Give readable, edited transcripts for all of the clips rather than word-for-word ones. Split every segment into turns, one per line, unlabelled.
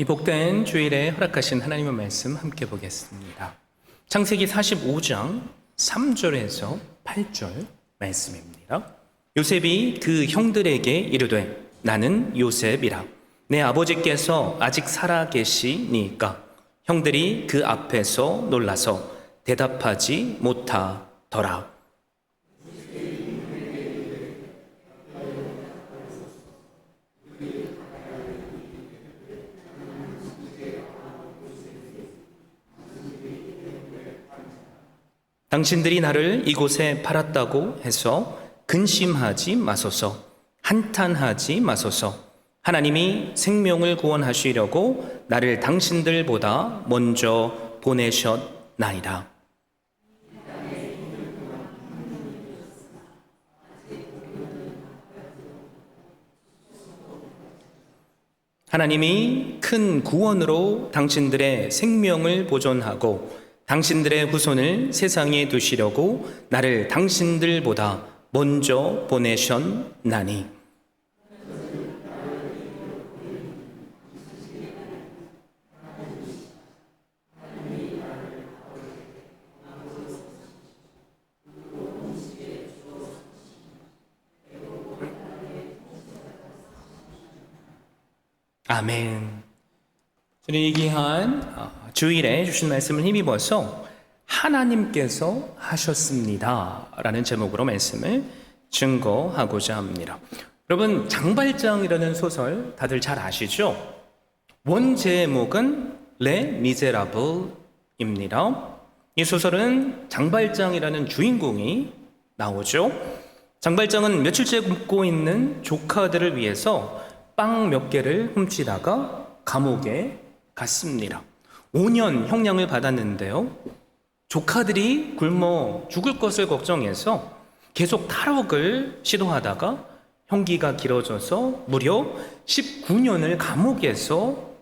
이 복된 주일에 허락하신 하나님의 말씀 함께 보겠습니다. 창세기 45장 3절에서 8절 말씀입니다. 요셉이 그 형들에게 이르되 나는 요셉이라. 내 아버지께서 아직 살아 계시니까. 형들이 그 앞에서 놀라서 대답하지 못하더라. 당신들이 나를 이곳에 팔았다고 해서 근심하지 마소서, 한탄하지 마소서. 하나님이 생명을 구원하시려고 나를 당신들보다 먼저 보내셨나이다. 하나님이 큰 구원으로 당신들의 생명을 보존하고 당신들의 후손을 세상에 두시려고 나를 당신들보다 먼저 보내셨나니. 아멘. 저는 이 귀한 주일에 주신 말씀을 힘입어서 하나님께서 하셨습니다 라는 제목으로 말씀을 증거하고자 합니다. 여러분, 장발장이라는 소설 다들 잘 아시죠? 원 제목은 레 미제라블입니다. 이 소설은 장발장이라는 주인공이 나오죠. 장발장은 며칠째 굶고 있는 조카들을 위해서 빵 몇 개를 훔치다가 감옥에 갔습니다. 5년 형량을 받았는데요. 조카들이 굶어 죽을 것을 걱정해서 계속 탈옥을 시도하다가 형기가 길어져서 무려 19년을 감옥에서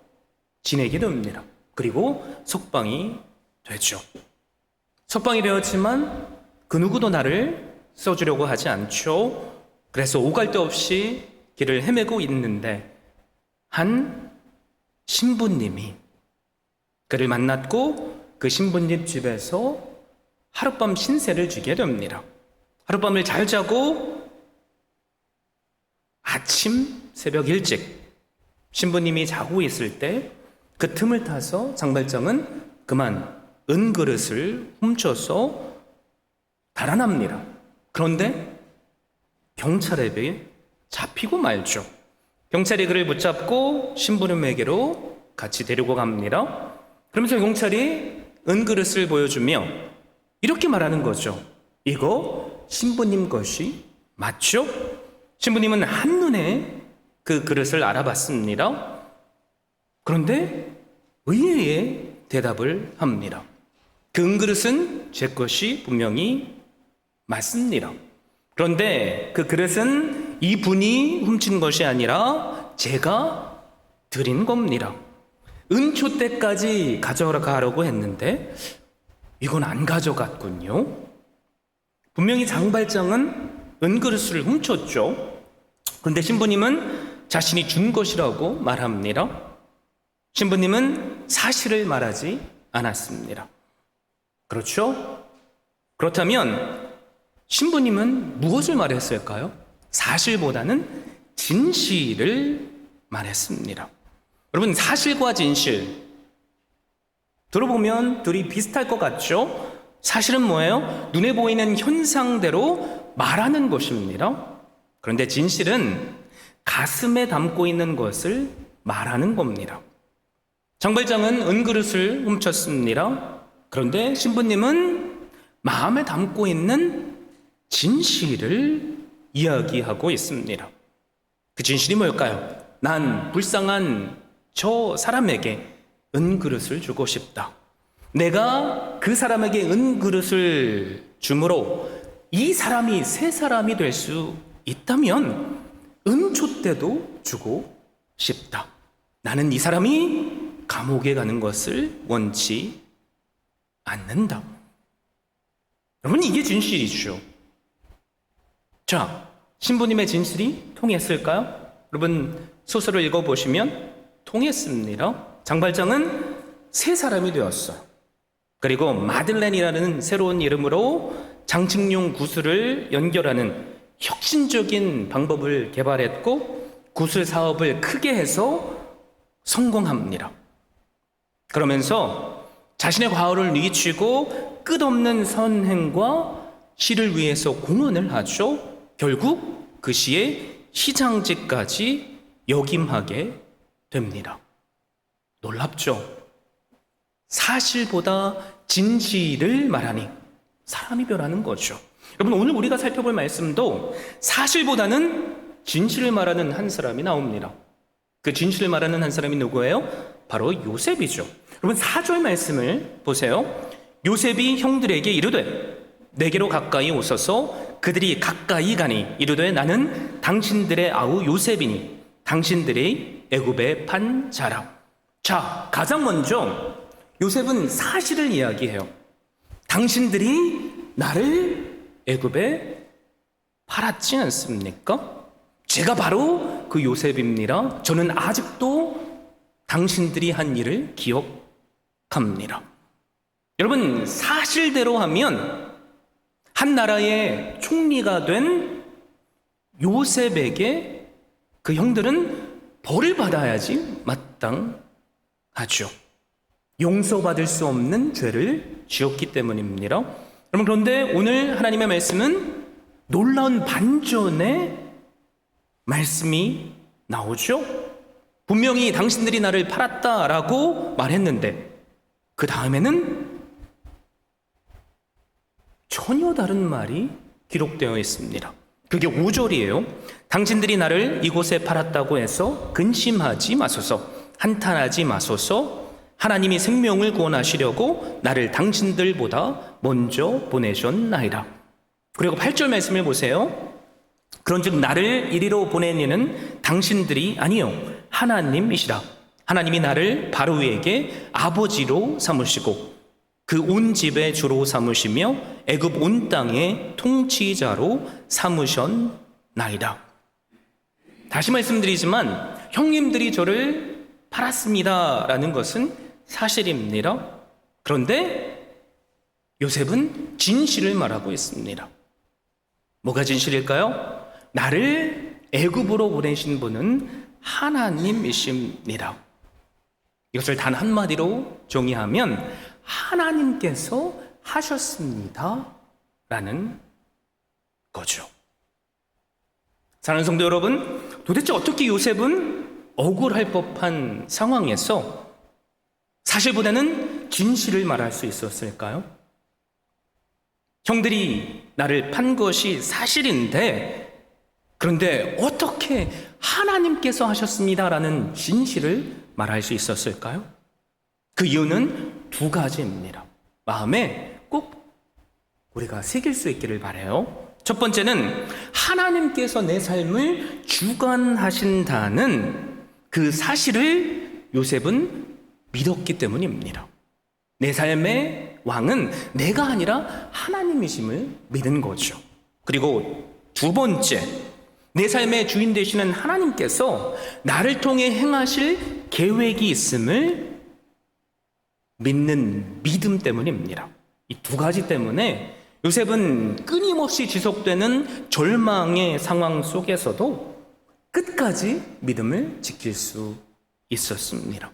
지내게 됩니다. 그리고 석방이 되죠. 석방이 되었지만 그 누구도 나를 써주려고 하지 않죠. 그래서 오갈 데 없이 길을 헤매고 있는데 한 신부님이 그를 만났고 그 신부님 집에서 하룻밤 신세를 지게 됩니다. 하룻밤을 잘 자고 아침 새벽 일찍 신부님이 자고 있을 때 그 틈을 타서 장발장은 그만 은그릇을 훔쳐서 달아납니다. 그런데 경찰에 잡히고 말죠. 경찰이 그를 붙잡고 신부님에게로 같이 데리고 갑니다. 그러면서 경찰이 은그릇을 보여주며 이렇게 말하는 거죠. 이거 신부님 것이 맞죠? 신부님은 한눈에 그 그릇을 알아봤습니다. 그런데 의외의 대답을 합니다. 그 은그릇은 제 것이 분명히 맞습니다. 그런데 그 그릇은 이분이 훔친 것이 아니라 제가 드린 겁니다. 은초 때까지 가져가려고 했는데 이건 안 가져갔군요. 분명히 장발장은 은그릇을 훔쳤죠. 그런데 신부님은 자신이 준 것이라고 말합니다. 신부님은 사실을 말하지 않았습니다. 그렇죠? 그렇다면 신부님은 무엇을 말했을까요? 사실보다는 진실을 말했습니다. 여러분, 사실과 진실 들어보면 둘이 비슷할 것 같죠? 사실은 뭐예요? 눈에 보이는 현상대로 말하는 것입니다. 그런데 진실은 가슴에 담고 있는 것을 말하는 겁니다. 장발장은 은그릇을 훔쳤습니다. 그런데 신부님은 마음에 담고 있는 진실을 이야기하고 있습니다. 그 진실이 뭘까요? 난 불쌍한 저 사람에게 은그릇을 주고 싶다. 내가 그 사람에게 은그릇을 줌으로 이 사람이 새 사람이 될 수 있다면 은촛대도 주고 싶다. 나는 이 사람이 감옥에 가는 것을 원치 않는다. 여러분, 이게 진실이죠. 자, 신부님의 진실이 통했을까요? 여러분, 소설을 읽어보시면 통했습니다. 장발장은 세 사람이 되었어요. 그리고 마들렌이라는 새로운 이름으로 장식용 구슬을 연결하는 혁신적인 방법을 개발했고 구슬 사업을 크게 해서 성공합니다. 그러면서 자신의 과거를 뉘우치고 끝없는 선행과 시를 위해서 공헌을 하죠. 결국 그 시의 시장직까지 역임하게 됩니다. 놀랍죠? 사실보다 진실을 말하니 사람이 변하는 거죠. 여러분, 오늘 우리가 살펴볼 말씀도 사실보다는 진실을 말하는 한 사람이 나옵니다. 그 진실을 말하는 한 사람이 누구예요? 바로 요셉이죠. 여러분, 4절 말씀을 보세요. 요셉이 형들에게 이르되 내게로 가까이 오소서. 그들이 가까이 가니 이르되 나는 당신들의 아우 요셉이니 당신들이 애굽에 판 자라. 자, 가장 먼저 요셉은 사실을 이야기해요. 당신들이 나를 애굽에 팔았지 않습니까? 제가 바로 그 요셉입니다. 저는 아직도 당신들이 한 일을 기억합니다. 여러분, 사실대로 하면 한 나라의 총리가 된 요셉에게 그 형들은 벌을 받아야지 마땅하죠. 용서받을 수 없는 죄를 지었기 때문입니다. 여러분, 그런데 오늘 하나님의 말씀은 놀라운 반전의 말씀이 나오죠. 분명히 당신들이 나를 팔았다라고 말했는데 그 다음에는 전혀 다른 말이 기록되어 있습니다. 그게 5절이에요. 당신들이 나를 이곳에 팔았다고 해서 근심하지 마소서, 한탄하지 마소서. 하나님이 생명을 구원하시려고 나를 당신들보다 먼저 보내셨나이다. 그리고 8절 말씀을 보세요. 그런즉 나를 이리로 보낸 이는 당신들이 아니요 하나님이시라. 하나님이 나를 바로에게 아버지로 삼으시고 그 온 집의 주로 삼으시며 애굽 온 땅의 통치자로 삼으셨나이다. 다시 말씀드리지만 형님들이 저를 팔았습니다 라는 것은 사실입니다. 그런데 요셉은 진실을 말하고 있습니다. 뭐가 진실일까요? 나를 애굽으로 보내신 분은 하나님이십니다. 이것을 단 한마디로 정의하면 하나님께서 하셨습니다 라는 거죠. 사랑하는 성도 여러분, 도대체 어떻게 요셉은 억울할 법한 상황에서 사실보다는 진실을 말할 수 있었을까요? 형들이 나를 판 것이 사실인데 그런데 어떻게 하나님께서 하셨습니다라는 진실을 말할 수 있었을까요? 그 이유는 두 가지입니다. 마음에 꼭 우리가 새길 수 있기를 바라요. 첫 번째는 하나님께서 내 삶을 주관하신다는 그 사실을 요셉은 믿었기 때문입니다. 내 삶의 왕은 내가 아니라 하나님이심을 믿은 거죠. 그리고 두 번째, 내 삶의 주인 되시는 하나님께서 나를 통해 행하실 계획이 있음을 믿는 믿음 때문입니다. 이 두 가지 때문에 요셉은 끊임없이 지속되는 절망의 상황 속에서도 끝까지 믿음을 지킬 수 있었습니다.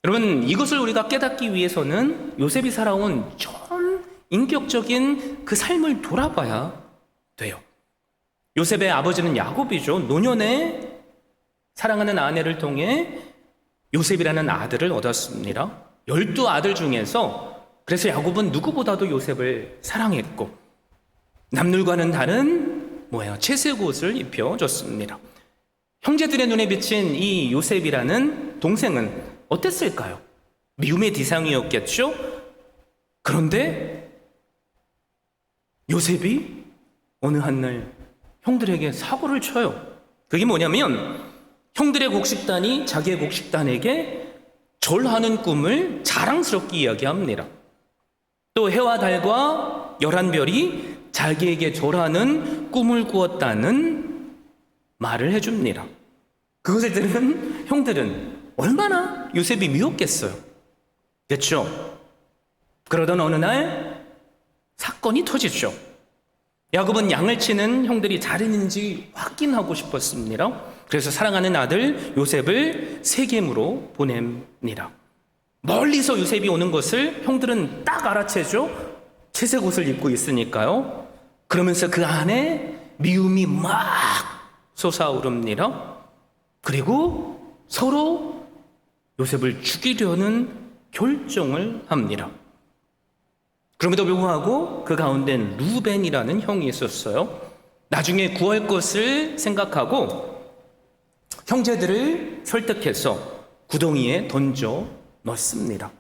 여러분, 이것을 우리가 깨닫기 위해서는 요셉이 살아온 전 인격적인 그 삶을 돌아봐야 돼요. 요셉의 아버지는 야곱이죠. 노년에 사랑하는 아내를 통해 요셉이라는 아들을 얻었습니다. 12아들 중에서 그래서 야곱은 누구보다도 요셉을 사랑했고 남들과는 다른 채색 옷을 입혀줬습니다. 형제들의 눈에 비친 이 요셉이라는 동생은 어땠을까요? 미움의 대상이었겠죠? 그런데 요셉이 어느 한날 형들에게 사고를 쳐요. 그게 뭐냐면 형들의 곡식단이 자기의 곡식단에게 절하는 꿈을 자랑스럽게 이야기합니다. 또 해와 달과 11별이 자기에게 절하는 꿈을 꾸었다는 말을 해줍니다. 그것을 들은 형들은 얼마나 요셉이 미웠겠어요. 그렇죠? 그러던 어느 날 사건이 터지죠. 야곱은 양을 치는 형들이 자른인지 확인하고 싶었습니다. 그래서 사랑하는 아들 요셉을 세겜으로 보냅니다. 멀리서 요셉이 오는 것을 형들은 딱 알아채죠. 채색 옷을 입고 있으니까요. 그러면서 그 안에 미움이 막 솟아오릅니다. 그리고 서로 요셉을 죽이려는 결정을 합니다. 그럼에도 불구하고 그 가운데는 루벤이라는 형이 있었어요. 나중에 구할 것을 생각하고 형제들을 설득해서 구덩이에 던져 넣습니다.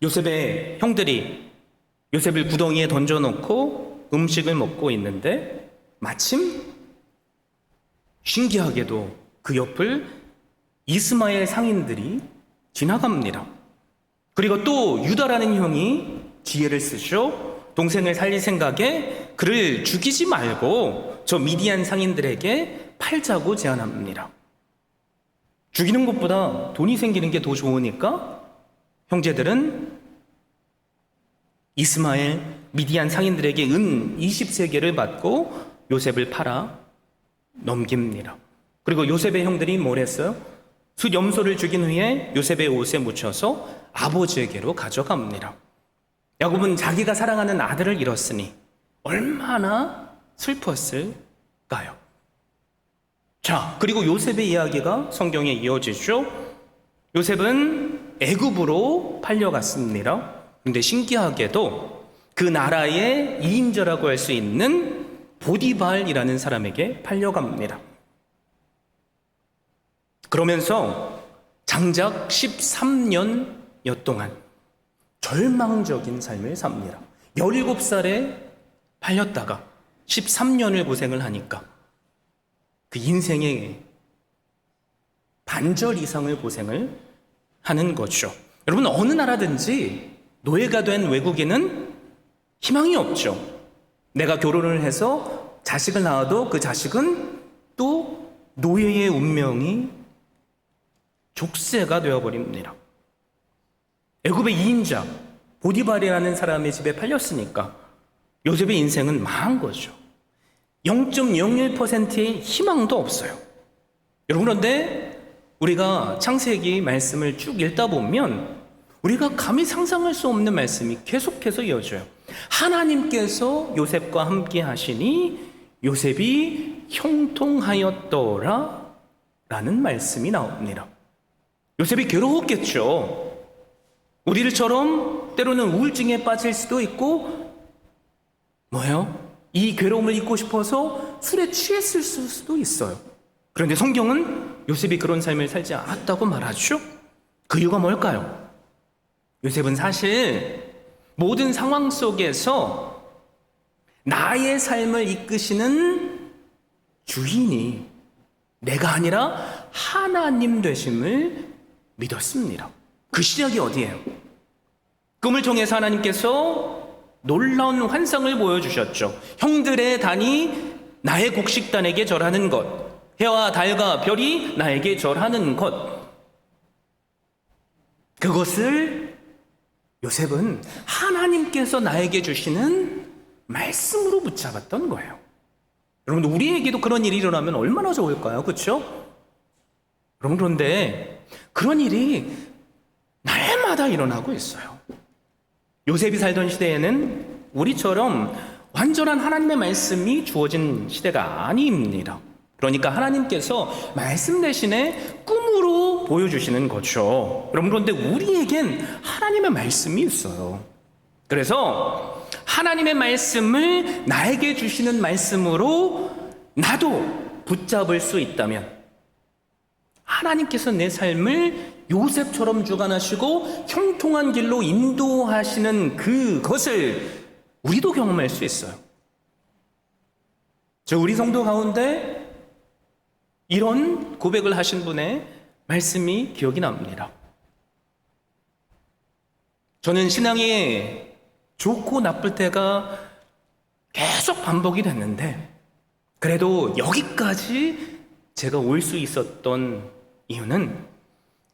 요셉의 형들이 요셉을 구덩이에 던져 넣고 음식을 먹고 있는데 마침 신기하게도 그 옆을 이스마엘 상인들이 지나갑니다. 그리고 또 유다라는 형이 지혜를 쓰죠. 동생을 살릴 생각에 그를 죽이지 말고 저 미디안 상인들에게 팔자고 제안합니다. 죽이는 것보다 돈이 생기는 게 더 좋으니까 형제들은 이스마엘 미디안 상인들에게 은 20세겔을 받고 요셉을 팔아 넘깁니다. 그리고 요셉의 형들이 뭘 했어요? 숫 염소를 죽인 후에 요셉의 옷에 묻혀서 아버지에게로 가져갑니다. 야곱은 자기가 사랑하는 아들을 잃었으니 얼마나 슬펐을까요? 자, 그리고 요셉의 이야기가 성경에 이어지죠. 요셉은 애굽으로 팔려갔습니다. 그런데 신기하게도 그 나라의 2인자라고 할 수 있는 보디발이라는 사람에게 팔려갑니다. 그러면서 장작 13년여 동안 절망적인 삶을 삽니다. 17살에 팔렸다가 13년을 고생을 하니까 그 인생의 반절 이상을 고생을 하는 거죠. 여러분, 어느 나라든지 노예가 된 외국인은 희망이 없죠. 내가 결혼을 해서 자식을 낳아도 그 자식은 또 노예의 운명이 족쇄가 되어버립니다. 애굽의 2인자 보디발이라는 사람의 집에 팔렸으니까 요셉의 인생은 망한 거죠. 0.01%의 희망도 없어요. 여러분, 그런데 우리가 창세기 말씀을 쭉 읽다 보면 우리가 감히 상상할 수 없는 말씀이 계속해서 이어져요. 하나님께서 요셉과 함께 하시니 요셉이 형통하였더라 라는 말씀이 나옵니다. 요셉이 괴로웠겠죠. 우리들처럼 때로는 우울증에 빠질 수도 있고 이 괴로움을 잊고 싶어서 술에 취했을 수도 있어요. 그런데 성경은 요셉이 그런 삶을 살지 않았다고 말하죠. 그 이유가 뭘까요? 요셉은 사실 모든 상황 속에서 나의 삶을 이끄시는 주인이 내가 아니라 하나님 되심을 믿었습니다. 그 시작이 어디예요? 꿈을 통해서 하나님께서 놀라운 환상을 보여주셨죠. 형들의 단이 나의 곡식단에게 절하는 것, 해와 달과 별이 나에게 절하는 것, 그것을 요셉은 하나님께서 나에게 주시는 말씀으로 붙잡았던 거예요. 여러분, 우리에게도 그런 일이 일어나면 얼마나 좋을까요? 그렇죠? 여러분, 그런데 그런 일이 날마다 일어나고 있어요. 요셉이 살던 시대에는 우리처럼 완전한 하나님의 말씀이 주어진 시대가 아닙니다. 그러니까 하나님께서 말씀 대신에 꿈으로 보여주시는 거죠. 여러분, 그런데 우리에겐 하나님의 말씀이 있어요. 그래서 하나님의 말씀을 나에게 주시는 말씀으로 나도 붙잡을 수 있다면 하나님께서 내 삶을 요셉처럼 주관하시고 형통한 길로 인도하시는 그것을 우리도 경험할 수 있어요. 우리 성도 가운데 이런 고백을 하신 분의 말씀이 기억이 납니다. 저는 신앙이 좋고 나쁠 때가 계속 반복이 됐는데 그래도 여기까지 제가 올 수 있었던 이유는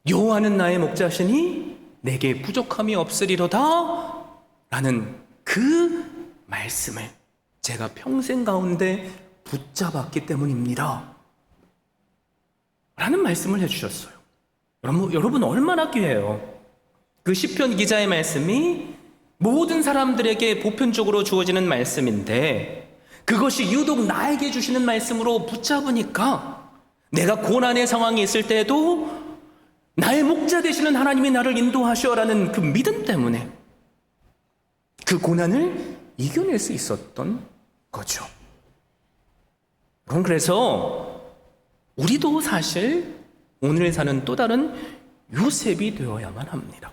여호와는 나의 목자시니 내게 부족함이 없으리로다 라는 그 말씀을 제가 평생 가운데 붙잡았기 때문입니다 라는 말씀을 해주셨어요. 여러분 얼마나 귀해요. 그 시편 기자의 말씀이 모든 사람들에게 보편적으로 주어지는 말씀인데 그것이 유독 나에게 주시는 말씀으로 붙잡으니까 내가 고난의 상황에 있을 때에도 나의 목자 되시는 하나님이 나를 인도하셔라는 그 믿음 때문에 그 고난을 이겨낼 수 있었던 거죠. 그래서 우리도 사실 오늘 사는 또 다른 요셉이 되어야만 합니다.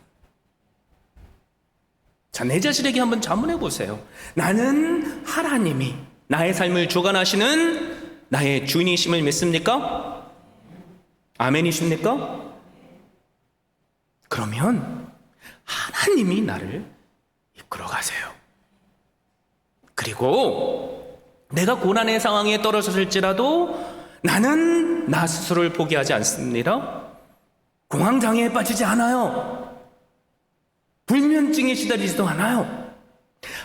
자, 내 자신에게 한번 자문해 보세요. 나는 하나님이 나의 삶을 주관하시는 나의 주인이심을 믿습니까? 아멘이십니까? 그러면 하나님이 나를 이끌어 가세요. 그리고 내가 고난의 상황에 떨어졌을지라도 나는 나 스스로를 포기하지 않습니다. 공황장애에 빠지지 않아요. 불면증에 시달리지도 않아요.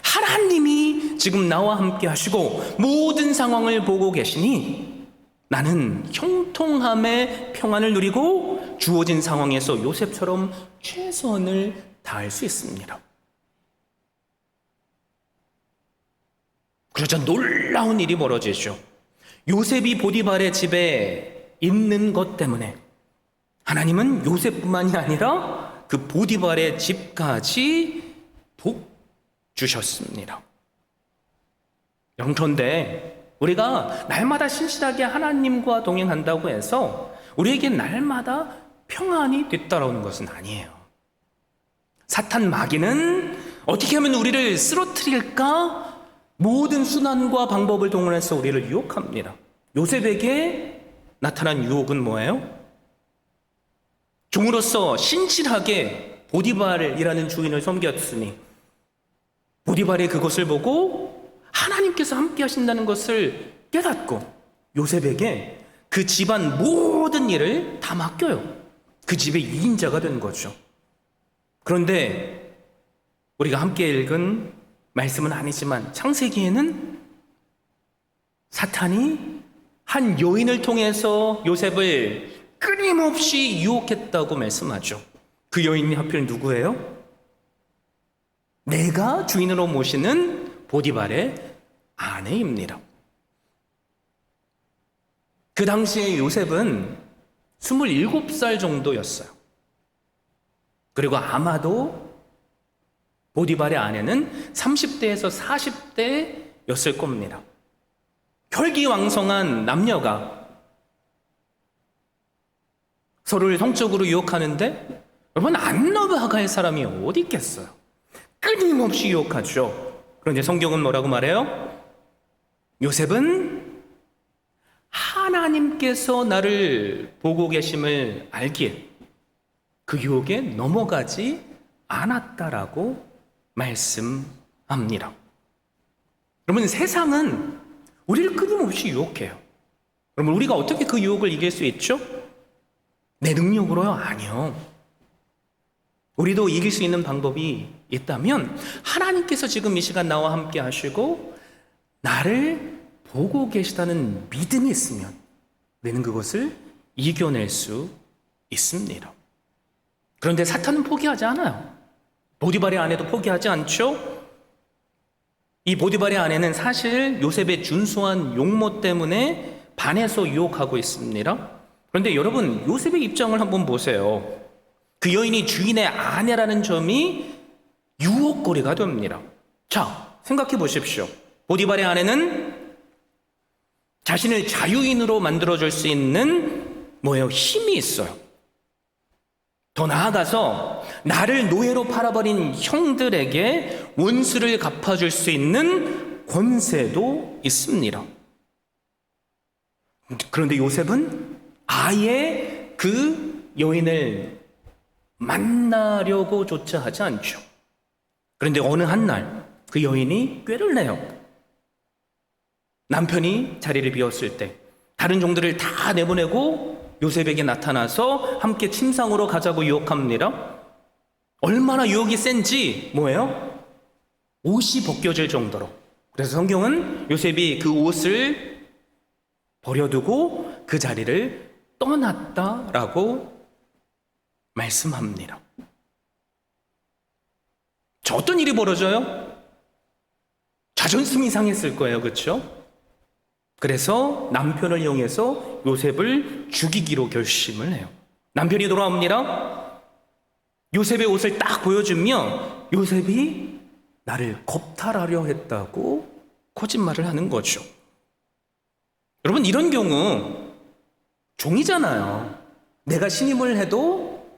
하나님이 지금 나와 함께 하시고 모든 상황을 보고 계시니 나는 형통함의 평안을 누리고 주어진 상황에서 요셉처럼 최선을 다할 수 있습니다. 그러자 놀라운 일이 벌어지죠. 요셉이 보디발의 집에 있는 것 때문에 하나님은 요셉뿐만이 아니라 그 보디발의 집까지 복 주셨습니다. 영토인데 우리가 날마다 신실하게 하나님과 동행한다고 해서 우리에게 날마다 평안이 뒤따라오는 것은 아니에요. 사탄 마귀는 어떻게 하면 우리를 쓰러뜨릴까? 모든 수단과 방법을 동원해서 우리를 유혹합니다. 요셉에게 나타난 유혹은 뭐예요? 종으로서 신실하게 보디발이라는 주인을 섬겼으니 보디발이 그것을 보고 하나님께서 함께 하신다는 것을 깨닫고 요셉에게 그 집안 모든 일을 다 맡겨요. 그 집의 2인자가 된 거죠. 그런데 우리가 함께 읽은 말씀은 아니지만 창세기에는 사탄이 한 여인을 통해서 요셉을 끊임없이 유혹했다고 말씀하죠. 그 여인이 하필 누구예요? 내가 주인으로 모시는 보디발의 아내입니다. 그 당시에 요셉은 27살 정도였어요. 그리고 아마도 보디발의 아내는 30대에서 40대였을 겁니다. 혈기왕성한 남녀가 서로를 성적으로 유혹하는데 여러분 안너바갈 사람이 어디 있겠어요? 끊임없이 유혹하죠. 그런데 성경은 뭐라고 말해요? 요셉은 하나님께서 나를 보고 계심을 알기에 그 유혹에 넘어가지 않았다라고 말씀합니다. 여러분 세상은 우리를 끊임없이 유혹해요. 그러면 우리가 어떻게 그 유혹을 이길 수 있죠? 내 능력으로요? 아니요. 우리도 이길 수 있는 방법이 있다면 하나님께서 지금 이 시간 나와 함께 하시고 나를 보고 계시다는 믿음이 있으면 우리는 그것을 이겨낼 수 있습니다. 그런데 사탄은 포기하지 않아요. 보디발의 아내도 포기하지 않죠? 이 보디발의 아내는 사실 요셉의 준수한 용모 때문에 반해서 유혹하고 있습니다. 그런데 여러분 요셉의 입장을 한번 보세요. 그 여인이 주인의 아내라는 점이 유혹거리가 됩니다. 자, 생각해 보십시오. 보디발의 아내는 자신을 자유인으로 만들어줄 수 있는 뭐예요? 힘이 있어요. 더 나아가서 나를 노예로 팔아버린 형들에게 원수를 갚아줄 수 있는 권세도 있습니다. 그런데 요셉은 아예 그 여인을 만나려고 조차 하지 않죠. 그런데 어느 한 날 그 여인이 꾀를 내요. 남편이 자리를 비웠을 때 다른 종들을 다 내보내고 요셉에게 나타나서 함께 침상으로 가자고 유혹합니다. 얼마나 유혹이 센지 뭐예요? 옷이 벗겨질 정도로. 그래서 성경은 요셉이 그 옷을 버려두고 그 자리를 떠났다라고 말씀합니다. 저 어떤 일이 벌어져요? 자존심이 상했을 거예요. 그렇죠? 그래서 남편을 이용해서 요셉을 죽이기로 결심을 해요. 남편이 돌아옵니다. 요셉의 옷을 딱 보여주며 요셉이 나를 겁탈하려 했다고 거짓말을 하는 거죠. 여러분, 이런 경우 종이잖아요. 내가 신임을 해도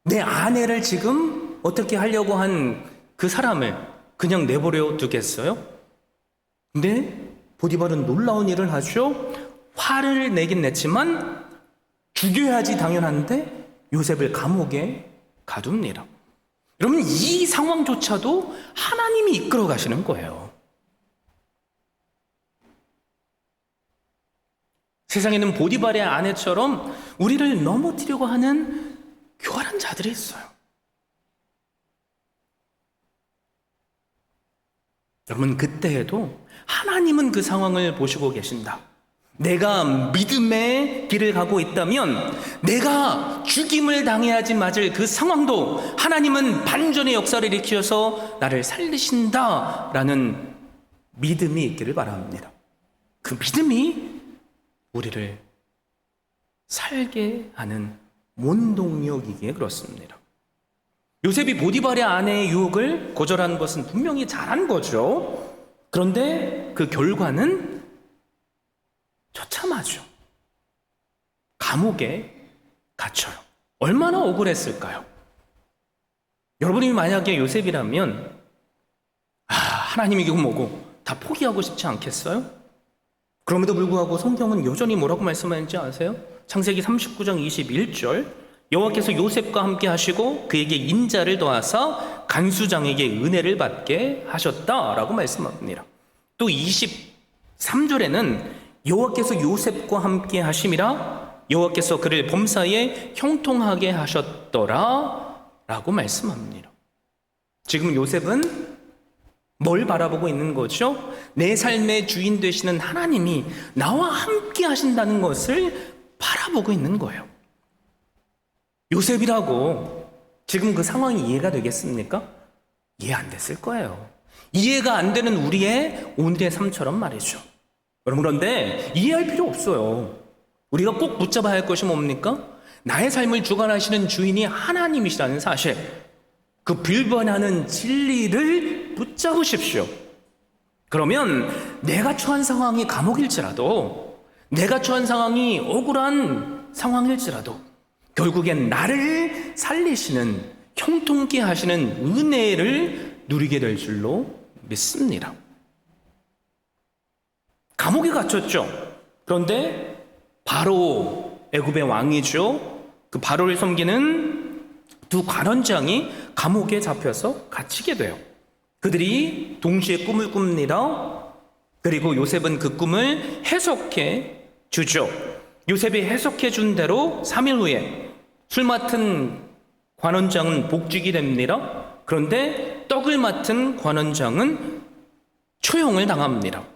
내 아내를 지금 어떻게 하려고 한 그 사람을 그냥 내버려 두겠어요? 근데 보디발은 놀라운 일을 하죠. 화를 내긴 냈지만 죽여야지 당연한데 요셉을 감옥에 가둡니다. 여러분, 이 상황조차도 하나님이 이끌어 가시는 거예요. 세상에는 보디발의 아내처럼 우리를 넘어뜨리려고 하는 교활한 자들이 있어요. 여러분, 그때에도 하나님은 그 상황을 보시고 계신다. 내가 믿음의 길을 가고 있다면 내가 죽임을 당해야지 맞을 그 상황도 하나님은 반전의 역사를 일으키셔서 나를 살리신다라는 믿음이 있기를 바랍니다. 그 믿음이 우리를 살게 하는 원동력이기에 그렇습니다. 요셉이 보디발의 아내의 유혹을 거절한 것은 분명히 잘한 거죠. 그런데 그 결과는 처참하죠. 감옥에 갇혀요. 얼마나 억울했을까요? 여러분이 만약에 요셉이라면 하나님이고 뭐고 다 포기하고 싶지 않겠어요? 그럼에도 불구하고 성경은 여전히 뭐라고 말씀하는지 아세요? 창세기 39장 21절, 여호와께서 요셉과 함께 하시고 그에게 인자를 더하사 간수장에게 은혜를 받게 하셨다라고 말씀합니다. 또 23절에는 여호와께서 요셉과 함께 하심이라 여호와께서 그를 범사에 형통하게 하셨더라 라고 말씀합니다. 지금 요셉은 뭘 바라보고 있는 거죠? 내 삶의 주인 되시는 하나님이 나와 함께 하신다는 것을 바라보고 있는 거예요. 요셉이라고 지금 그 상황이 이해가 되겠습니까? 이해 안 됐을 거예요. 이해가 안 되는 우리의 오늘의 삶처럼 말이죠. 여러분, 그런데 이해할 필요 없어요. 우리가 꼭 붙잡아야 할 것이 뭡니까? 나의 삶을 주관하시는 주인이 하나님이시라는 사실, 그 불변하는 진리를 붙잡으십시오. 그러면 내가 처한 상황이 감옥일지라도, 내가 처한 상황이 억울한 상황일지라도 결국엔 나를 살리시는, 형통케 하시는 은혜를 누리게 될 줄로 믿습니다. 감옥에 갇혔죠. 그런데 바로 애굽의 왕이죠. 그 바로를 섬기는 두 관원장이 감옥에 잡혀서 갇히게 돼요. 그들이 동시에 꿈을 꿉니다. 그리고 요셉은 그 꿈을 해석해 주죠. 요셉이 해석해 준 대로 3일 후에 술 맡은 관원장은 복직이 됩니다. 그런데 떡을 맡은 관원장은 초용을 당합니다.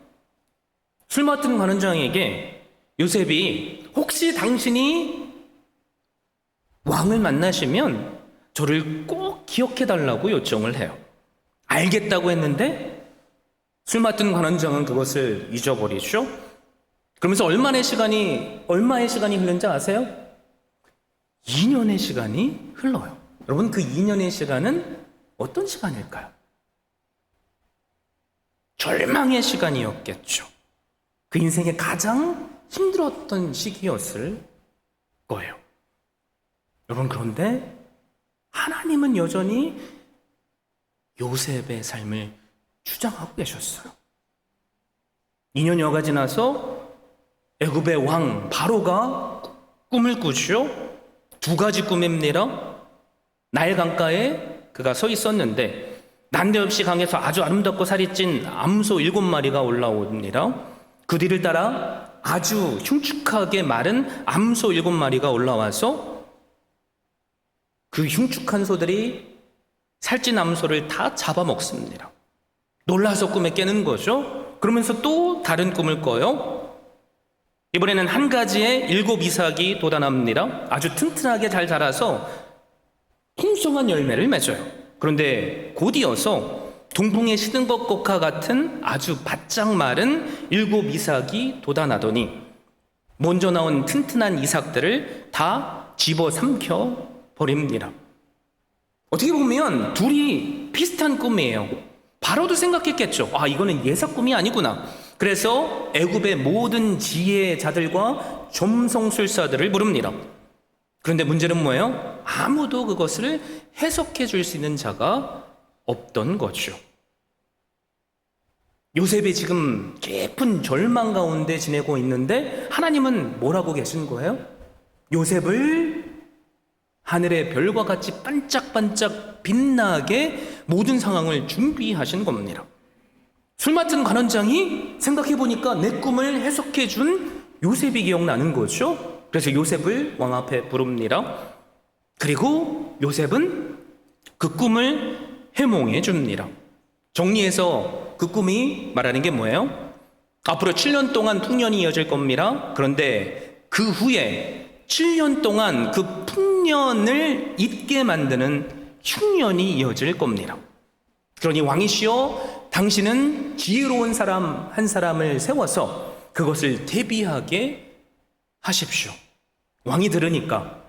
술 맡은 관원장에게 요셉이 혹시 당신이 왕을 만나시면 저를 꼭 기억해 달라고 요청을 해요. 알겠다고 했는데 술 맡은 관원장은 그것을 잊어버리죠. 그러면서 얼마의 시간이 흐른지 아세요? 2년의 시간이 흘러요. 여러분, 그 2년의 시간은 어떤 시간일까요? 절망의 시간이었겠죠. 그 인생의 가장 힘들었던 시기였을 거예요. 여러분, 그런데 하나님은 여전히 요셉의 삶을 주장하고 계셨어요. 2년여가 지나서 애굽의 왕 바로가 꿈을 꾸죠. 두 가지 꿈입니다. 나일 강가에 그가 서 있었는데 난데없이 강에서 아주 아름답고 살이 찐 암소 7마리가 올라옵니다. 그 뒤를 따라 아주 흉측하게 마른 암소 7마리가 올라와서 그 흉측한 소들이 살찐 암소를 다 잡아먹습니다. 놀라서 꿈에 깨는 거죠. 그러면서 또 다른 꿈을 꿔요. 이번에는 한 가지의 7 이삭이 돋아납니다. 아주 튼튼하게 잘 자라서 풍성한 열매를 맺어요. 그런데 곧 이어서 동풍에 시든 것과 같은 아주 바짝 마른 7 이삭이 돋아나더니 먼저 나온 튼튼한 이삭들을 다 집어삼켜 버립니다. 어떻게 보면 둘이 비슷한 꿈이에요. 바로도 생각했겠죠. 아, 이거는 예사 꿈이 아니구나. 그래서 애굽의 모든 지혜자들과 점성술사들을 부릅니다. 그런데 문제는 뭐예요? 아무도 그것을 해석해 줄 수 있는 자가 없던 거죠. 요셉이 지금 깊은 절망 가운데 지내고 있는데 하나님은 뭐라고 계신 거예요? 요셉을 하늘의 별과 같이 반짝반짝 빛나게 모든 상황을 준비하신 겁니다. 술 맡은 관원장이 생각해보니까 내 꿈을 해석해 준 요셉이 기억나는 거죠. 그래서 요셉을 왕 앞에 부릅니다. 그리고 요셉은 그 꿈을 해몽해 줍니다. 정리해서 그 꿈이 말하는 게 뭐예요? 앞으로 7년 동안 풍년이 이어질 겁니다. 그런데 그 후에 7년 동안 그 풍년을 잊게 만드는 흉년이 이어질 겁니다. 그러니 왕이시여, 당신은 지혜로운 사람 한 사람을 세워서 그것을 대비하게 하십시오. 왕이 들으니까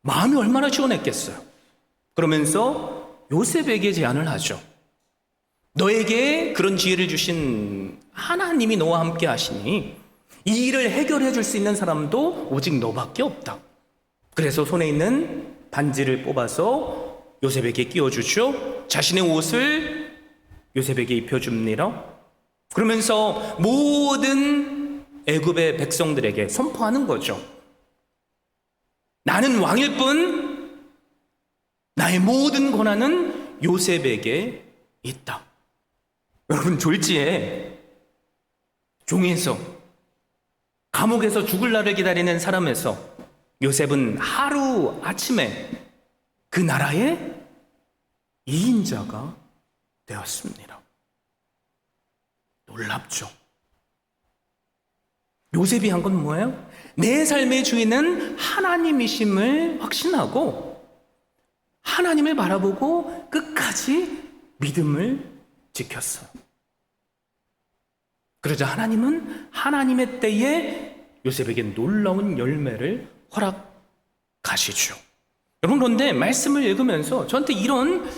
마음이 얼마나 시원했겠어요. 그러면서 요셉에게 제안을 하죠. 너에게 그런 지혜를 주신 하나님이 너와 함께 하시니 이 일을 해결해 줄 수 있는 사람도 오직 너밖에 없다. 그래서 손에 있는 반지를 뽑아서 요셉에게 끼워주죠. 자신의 옷을 요셉에게 입혀줍니다. 그러면서 모든 애굽의 백성들에게 선포하는 거죠. 나는 왕일 뿐 나의 모든 권한은 요셉에게 있다. 여러분, 졸지에 종에서 감옥에서 죽을 날을 기다리는 사람에서 요셉은 하루 아침에 그 나라의 2인자가 되었습니다. 놀랍죠? 요셉이 한 건 뭐예요? 내 삶의 주인은 하나님이심을 확신하고 하나님을 바라보고 끝까지 믿음을 지켰어요. 그러자 하나님은 하나님의 때에 요셉에게 놀라운 열매를 허락하시죠. 여러분, 그런데 말씀을 읽으면서 저한테 이런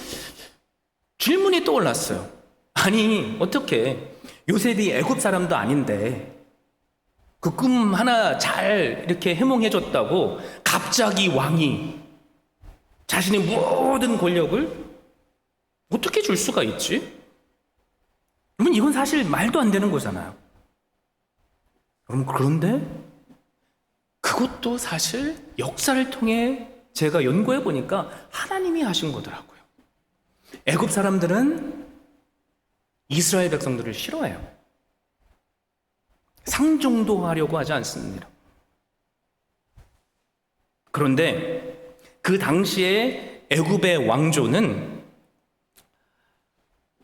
질문이 떠올랐어요. 아니, 어떻게 요셉이 애굽 사람도 아닌데 그 꿈 하나 잘 이렇게 해몽해줬다고 갑자기 왕이 자신의 모든 권력을 어떻게 줄 수가 있지? 여러분, 이건 사실 말도 안 되는 거잖아요. 여러분, 그런데 그것도 사실 역사를 통해 제가 연구해 보니까 하나님이 하신 거더라고요. 애굽 사람들은 이스라엘 백성들을 싫어해요. 상종도 하려고 하지 않습니다. 그런데 그 당시에 애굽의 왕조는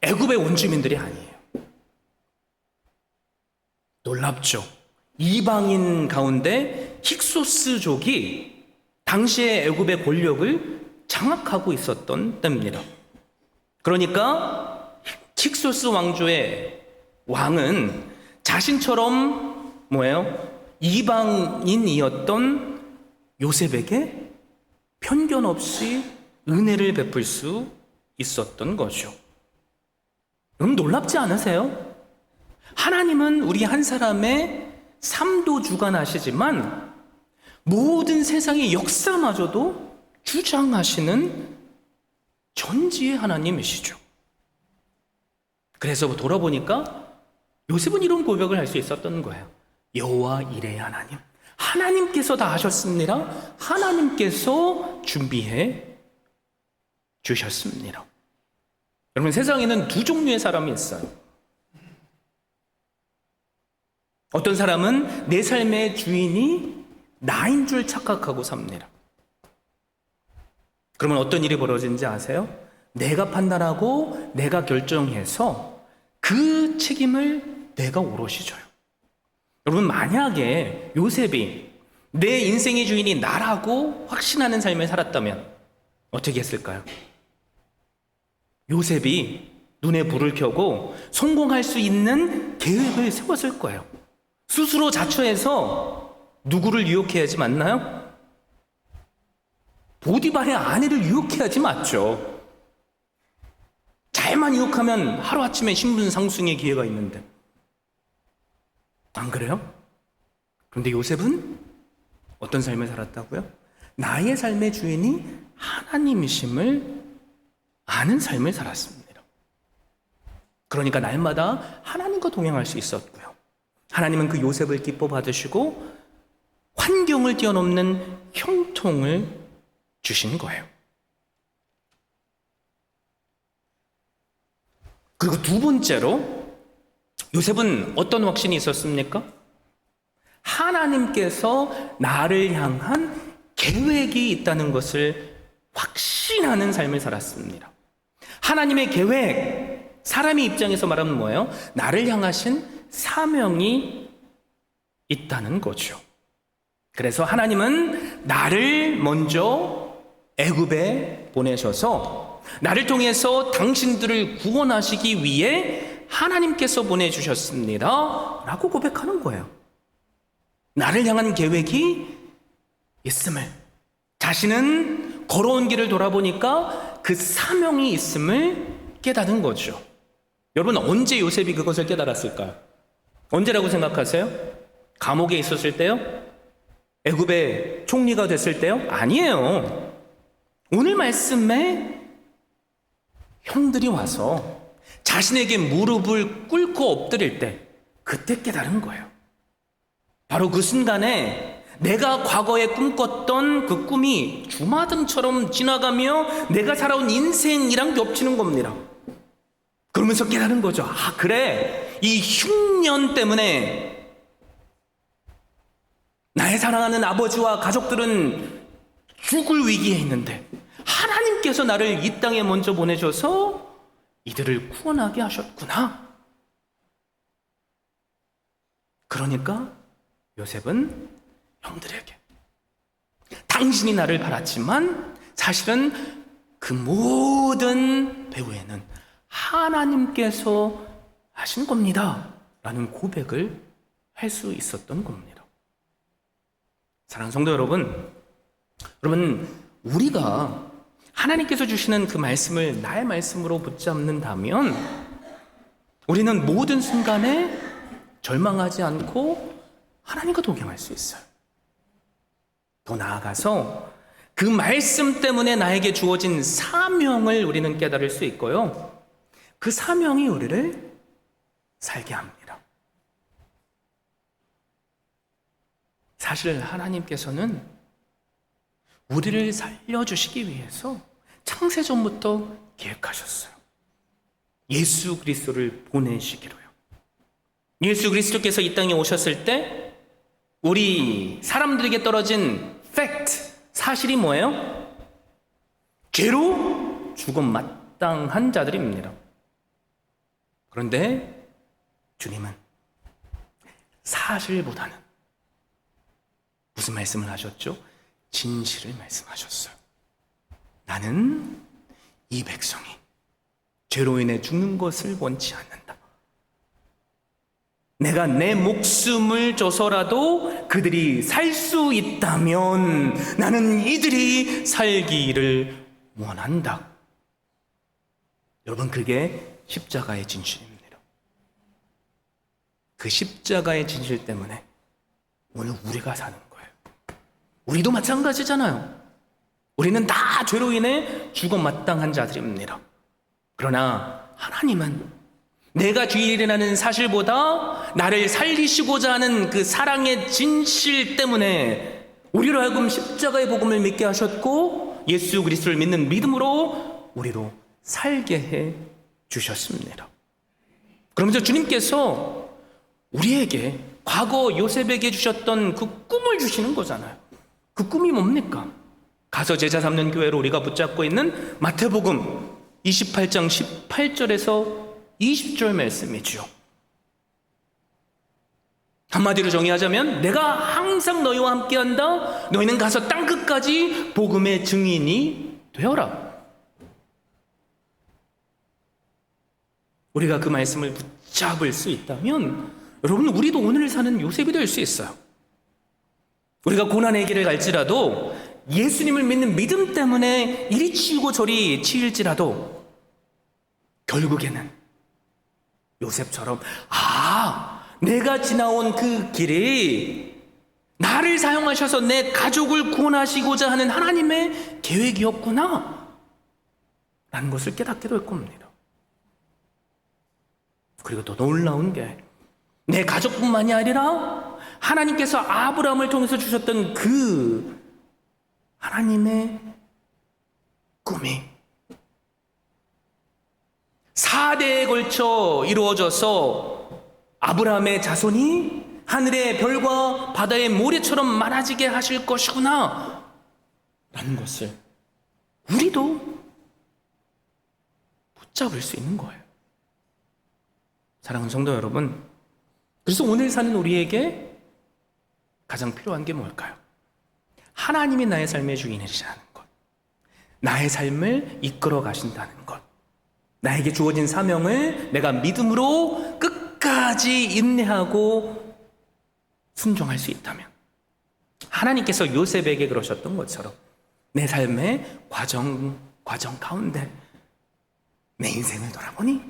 애굽의 원주민들이 아니에요. 놀랍죠? 이방인 가운데 힉소스족이 당시의 애굽의 권력을 장악하고 있었던 때입니다. 그러니까 힉소스 왕조의 왕은 자신처럼 이방인이었던 요셉에게 편견 없이 은혜를 베풀 수 있었던 거죠. 여러분, 놀랍지 않으세요? 하나님은 우리 한 사람의 삶도 주관하시지만 모든 세상의 역사마저도 주장하시는 전지의 하나님이시죠. 그래서 돌아보니까 요셉은 이런 고백을 할 수 있었던 거예요. 여호와 이레의 하나님, 하나님께서 다 하셨습니다. 하나님께서 준비해 주셨습니다. 여러분, 세상에는 두 종류의 사람이 있어요. 어떤 사람은 내 삶의 주인이 나인 줄 착각하고 삽니다. 그러면 어떤 일이 벌어지는지 아세요? 내가 판단하고 내가 결정해서 그 책임을 내가 오롯이 져요. 여러분, 만약에 요셉이 내 인생의 주인이 나라고 확신하는 삶을 살았다면 어떻게 했을까요? 요셉이 눈에 불을 켜고 성공할 수 있는 계획을 세웠을 거예요. 스스로 자처해서 누구를 유혹해야지 맞나요? 보디발의 아내를 유혹해야지 맞죠. 잘만 유혹하면 하루아침에 신분 상승의 기회가 있는데, 안 그래요? 그런데 요셉은 어떤 삶을 살았다고요? 나의 삶의 주인이 하나님이심을 아는 삶을 살았습니다. 그러니까 날마다 하나님과 동행할 수 있었고요. 하나님은 그 요셉을 기뻐 받으시고 환경을 뛰어넘는 형통을 주신 거예요. 그리고 두 번째로, 요셉은 어떤 확신이 있었습니까? 하나님께서 나를 향한 계획이 있다는 것을 확신하는 삶을 살았습니다. 하나님의 계획, 사람의 입장에서 말하면 뭐예요? 나를 향하신 사명이 있다는 거죠. 그래서 하나님은 나를 먼저 애굽에 보내셔서 나를 통해서 당신들을 구원하시기 위해 하나님께서 보내주셨습니다 라고 고백하는 거예요. 나를 향한 계획이 있음을, 자신은 걸어온 길을 돌아보니까 그 사명이 있음을 깨닫은 거죠. 여러분, 언제 요셉이 그것을 깨달았을까요? 언제라고 생각하세요? 감옥에 있었을 때요? 애굽의 총리가 됐을 때요? 아니에요. 오늘 말씀에 형들이 와서 자신에게 무릎을 꿇고 엎드릴 때, 그때 깨달은 거예요. 바로 그 순간에 내가 과거에 꿈꿨던 그 꿈이 주마등처럼 지나가며 내가 살아온 인생이랑 겹치는 겁니다. 그러면서 깨달은 거죠. 아, 그래, 이 흉년 때문에 나의 사랑하는 아버지와 가족들은 죽을 위기에 있는데 하나님께서 나를 이 땅에 먼저 보내셔서 이들을 구원하게 하셨구나. 그러니까 요셉은 형들에게, 당신이 나를 바랐지만 사실은 그 모든 배후에는 하나님께서 하신 겁니다 라는 고백을 할 수 있었던 겁니다. 사랑하는 성도 여러분, 우리가 하나님께서 주시는 그 말씀을 나의 말씀으로 붙잡는다면 우리는 모든 순간에 절망하지 않고 하나님과 동행할 수 있어요. 더 나아가서 그 말씀 때문에 나에게 주어진 사명을 우리는 깨달을 수 있고요. 그 사명이 우리를 살게 합니다. 사실 하나님께서는 우리를 살려주시기 위해서 창세전부터 계획하셨어요. 예수 그리스도를 보내시기로요. 예수 그리스도께서 이 땅에 오셨을 때 우리 사람들에게 떨어진 팩트, 사실이 뭐예요? 죄로 죽음 마땅한 자들입니다. 그런데 주님은 사실보다는 무슨 말씀을 하셨죠? 진실을 말씀하셨어요. 나는 이 백성이 죄로 인해 죽는 것을 원치 않는다. 내가 내 목숨을 줘서라도 그들이 살 수 있다면 나는 이들이 살기를 원한다. 여러분, 그게 십자가의 진실입니다. 그 십자가의 진실 때문에 오늘 우리가 사는 거예요. 우리도 마찬가지잖아요. 우리는 다 죄로 인해 죽어 마땅한 자들입니다. 그러나 하나님은 내가 주일이라는 사실보다 나를 살리시고자 하는 그 사랑의 진실 때문에 우리로 하여금 십자가의 복음을 믿게 하셨고 예수 그리스도를 믿는 믿음으로 우리로 살게 해 주셨습니다. 그러면서 주님께서 우리에게 과거 요셉에게 주셨던 그 꿈을 주시는 거잖아요. 그 꿈이 뭡니까? 가서 제자 삼는 교회로 우리가 붙잡고 있는 마태복음 28장 18절에서 20절 말씀이죠. 한마디로 정의하자면 내가 항상 너희와 함께한다. 너희는 가서 땅끝까지 복음의 증인이 되어라. 우리가 그 말씀을 붙잡을 수 있다면 여러분, 우리도 오늘 사는 요셉이 될 수 있어요. 우리가 고난의 길을 갈지라도, 예수님을 믿는 믿음 때문에 이리 치이고 저리 치일지라도 결국에는 요셉처럼 내가 지나온 그 길이 나를 사용하셔서 내 가족을 구원하시고자 하는 하나님의 계획이었구나 라는 것을 깨닫게 될 겁니다. 그리고 또 놀라운 게, 내 가족뿐만이 아니라 하나님께서 아브라함을 통해서 주셨던 그 하나님의 꿈이 4대에 걸쳐 이루어져서 아브라함의 자손이 하늘의 별과 바다의 모래처럼 많아지게 하실 것이구나 라는 것을 우리도 붙잡을 수 있는 거예요. 사랑하는 성도 여러분, 그래서 오늘 사는 우리에게 가장 필요한 게 뭘까요? 하나님이 나의 삶의 주인이시라는 것, 나의 삶을 이끌어 가신다는 것, 나에게 주어진 사명을 내가 믿음으로 끝까지 인내하고 순종할 수 있다면, 하나님께서 요셉에게 그러셨던 것처럼 내 삶의 과정 가운데 내 인생을 돌아보니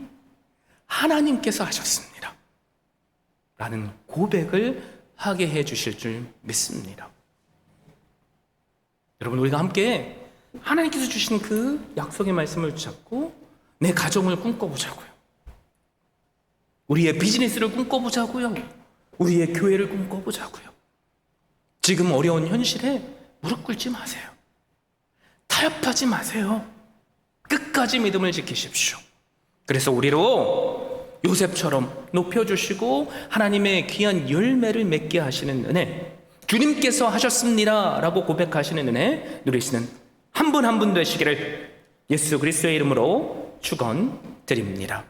하나님께서 하셨습니다 라는 고백을 하게 해 주실 줄 믿습니다. 여러분, 우리가 함께 하나님께서 주신 그 약속의 말씀을 붙잡고 내 가정을 꿈꿔보자고요. 우리의 비즈니스를 꿈꿔보자고요. 우리의 교회를 꿈꿔보자고요. 지금 어려운 현실에 무릎 꿇지 마세요. 타협하지 마세요. 끝까지 믿음을 지키십시오. 그래서 우리로 요셉처럼 높여주시고 하나님의 귀한 열매를 맺게 하시는 은혜, 주님께서 하셨습니다 라고 고백하시는 은혜 누리시는 한 분 한 분 되시기를 예수 그리스도의 이름으로 축원드립니다.